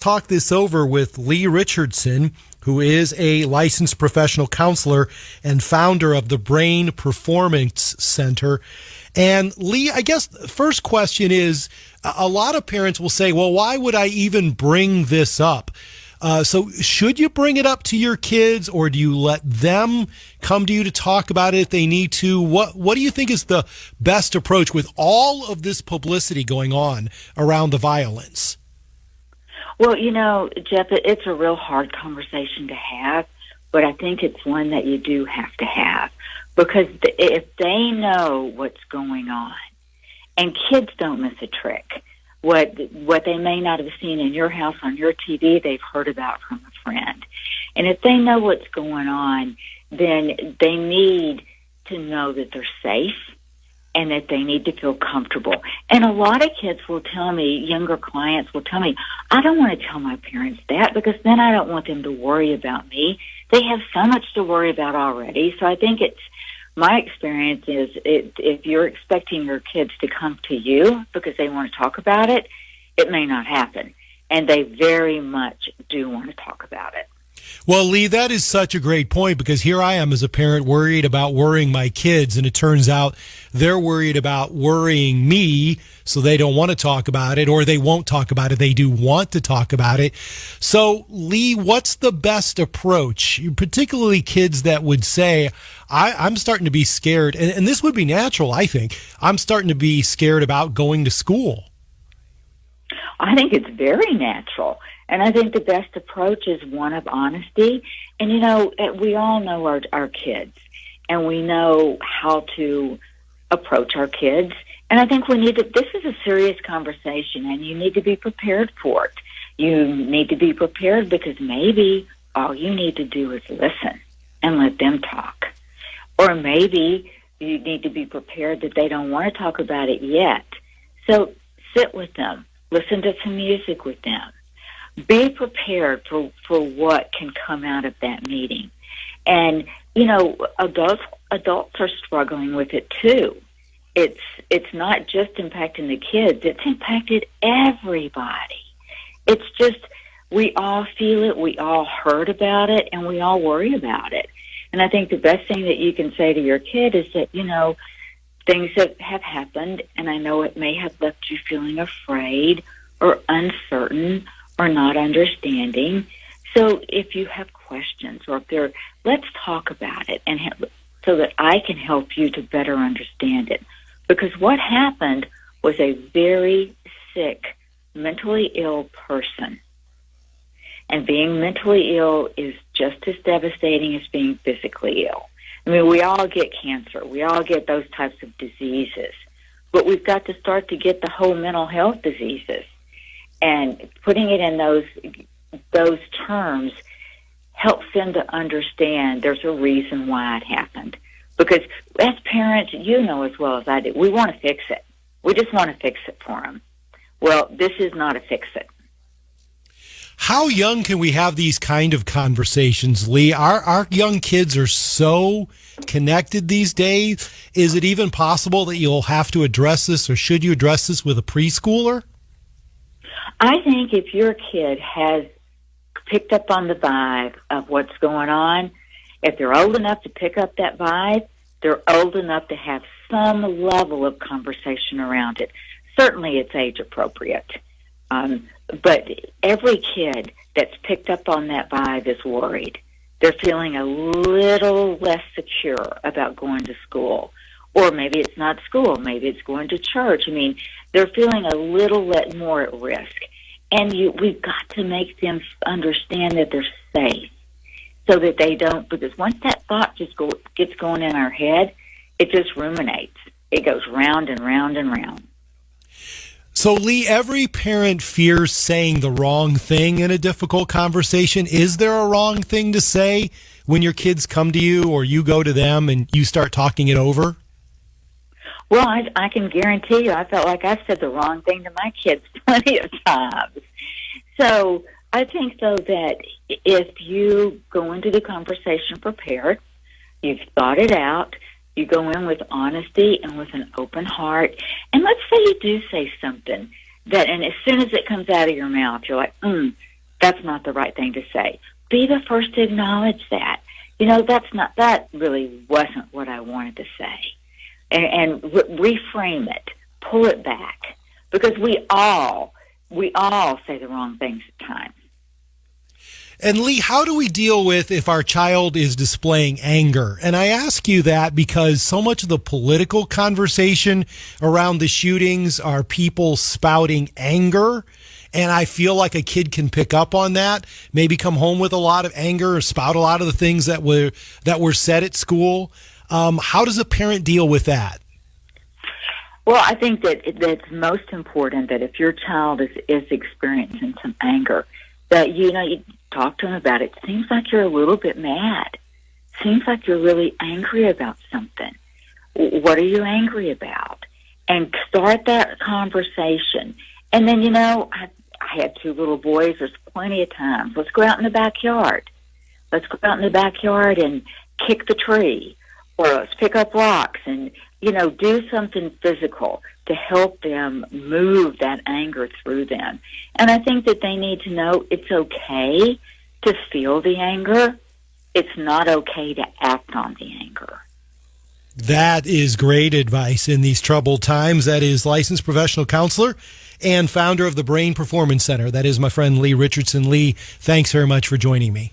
Talk this over with Leigh Richardson, who is a licensed professional counselor and founder of the Brain Performance Center. And Leigh, I guess the first question is, a lot of parents will say, well, why would I even bring this up? So should you bring it up to your kids, or do you let them come to you to talk about it if they need to? What do you think is the best approach with all of this publicity going on around the violence? Well, Jeff, it's a real hard conversation to have, but I think it's one that you do have to have, because if they know what's going on, and kids don't miss a trick, what they may not have seen in your house on your TV, they've heard about from a friend. And if they know what's going on, then they need to know that they're safe and that they need to feel comfortable. And a lot of kids will tell me, younger clients will tell me, I don't want to tell my parents that because then I don't want them to worry about me. They have so much to worry about already. So I think my experience is if you're expecting your kids to come to you because they want to talk about it, it may not happen. And they very much do want to talk about it. Well, Leigh, that is such a great point, because here I am as a parent worried about worrying my kids, and it turns out they're worried about worrying me, so they don't want to talk about it, or they won't talk about it. They do want to talk about it. So, Leigh, what's the best approach, particularly kids that would say, I'm starting to be scared, and this would be natural, I think. I'm starting to be scared about going to school. I think it's very natural. And I think the best approach is one of honesty. And, we all know our kids, and we know how to approach our kids. And I think this is a serious conversation, and you need to be prepared for it. You need to be prepared because maybe all you need to do is listen and let them talk. Or maybe you need to be prepared that they don't want to talk about it yet. So sit with them. Listen to some music with them. Be prepared for what can come out of that meeting. And, adults are struggling with it too. It's not just impacting the kids, it's impacted everybody. It's just, we all feel it, we all heard about it, and we all worry about it. And I think the best thing that you can say to your kid is that, things that have happened, and I know it may have left you feeling afraid or uncertain or not understanding. So if you have questions, or if let's talk about it, and so that I can help you to better understand it. Because what happened was a very sick, mentally ill person. And being mentally ill is just as devastating as being physically ill. I mean, we all get cancer. We all get those types of diseases. But we've got to start to get the whole mental health diseases. And putting it in those terms helps them to understand there's a reason why it happened. Because as parents, you know as well as I do, we want to fix it. We just want to fix it for them. Well, this is not a fix-it. How young can we have these kind of conversations, Leigh? Our young kids are so connected these days. Is it even possible that you'll have to address this, or should you address this with a preschooler? I think if your kid has picked up on the vibe of what's going on, if they're old enough to pick up that vibe, they're old enough to have some level of conversation around it. Certainly it's age appropriate. But every kid that's picked up on that vibe is worried. They're feeling a little less secure about going to school. Or maybe it's not school. Maybe it's going to church. I mean, they're feeling a little more at risk. And we've got to make them understand that they're safe so that they don't, because once that thought just gets going in our head, it just ruminates. It goes round and round and round. So, Leigh, every parent fears saying the wrong thing in a difficult conversation. Is there a wrong thing to say when your kids come to you or you go to them and you start talking it over? Well, I can guarantee you I felt like I said the wrong thing to my kids plenty of times. So I think, though, that if you go into the conversation prepared, you've thought it out, you go in with honesty and with an open heart, and let's say you do say something that, and as soon as it comes out of your mouth, you're like, That's not the right thing to say. Be the first to acknowledge that. That really wasn't what I wanted to say. And reframe it, pull it back, because we all say the wrong things at times. And Leigh, how do we deal with if our child is displaying anger? And I ask you that because so much of the political conversation around the shootings are people spouting anger. And I feel like a kid can pick up on that, maybe come home with a lot of anger or spout a lot of the things that were said at school. How does a parent deal with that? Well, I think that it's most important that if your child is experiencing some anger, that you talk to them about it. Seems like you're a little bit mad. Seems like you're really angry about something. What are you angry about? And start that conversation. And then, I had 2 little boys. There's plenty of times. Let's go out in the backyard. Let's go out in the backyard and kick the tree. Or let's pick up rocks and, do something physical to help them move that anger through them. And I think that they need to know it's okay to feel the anger. It's not okay to act on the anger. That is great advice in these troubled times. That is licensed professional counselor and founder of the Brain Performance Center. That is my friend Leigh Richardson. Leigh, thanks very much for joining me.